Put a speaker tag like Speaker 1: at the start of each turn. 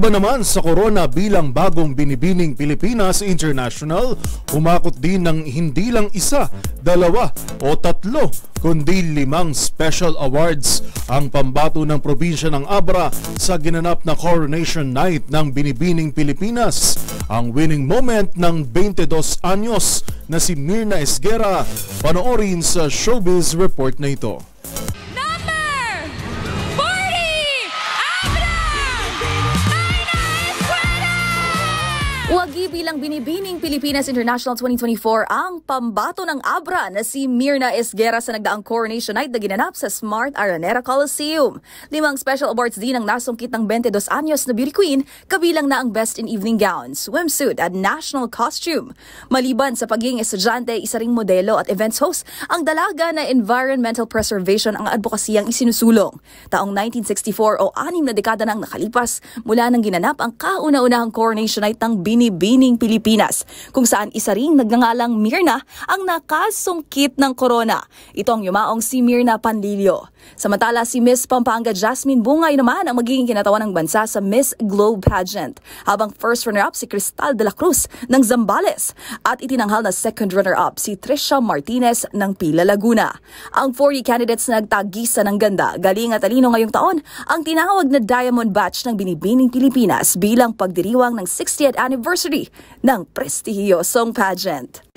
Speaker 1: Maliban naman sa corona bilang bagong binibining Pilipinas International, humakot din ng hindi lang isa, dalawa o tatlo, kundi 5 special awards ang pambato ng probinsya ng Abra sa ginanap na Coronation Night ng Binibining Pilipinas. Ang winning moment ng 22 anyos na si Mirna Esguera. Panoorin sa Showbiz Report na ito.
Speaker 2: Wagi bilang Binibining Pilipinas International 2024 ang pambato ng Abra na si Mirna Esguera sa nagdaang Coronation Night na ginanap sa Smart Araneta Coliseum. 5 special awards din ang nasungkit ng 22 anyos na beauty queen, kabilang na ang Best in Evening Gown, Swimsuit at National Costume. Maliban sa pagiging estudyante, isa ring modelo at events host, ang dalaga na environmental preservation ang advokasiyang isinusulong. Taong 1964 o 6 na dekada nang nakalipas mula nang ginanap ang kauna-unahang Coronation Night ng Binibining Pilipinas, kung saan isa ring nagngangalang Mirna ang nakasungkit ng corona. Ito ang yumaong si Mirna Panlilio. Samantala, si Miss Pampanga Jasmine Bungay naman ang magiging kinatawan ng bansa sa Miss Globe Pageant, habang first runner-up si Cristal de la Cruz ng Zambales at itinanghal na second runner-up si Trisha Martinez ng Pila, Laguna. Ang 40 candidates na nagtagisa ng ganda, galing at talino ngayong taon ang tinawag na Diamond Batch ng Binibining Pilipinas bilang pagdiriwang ng 60th anniversary ng prestihiyosong pageant.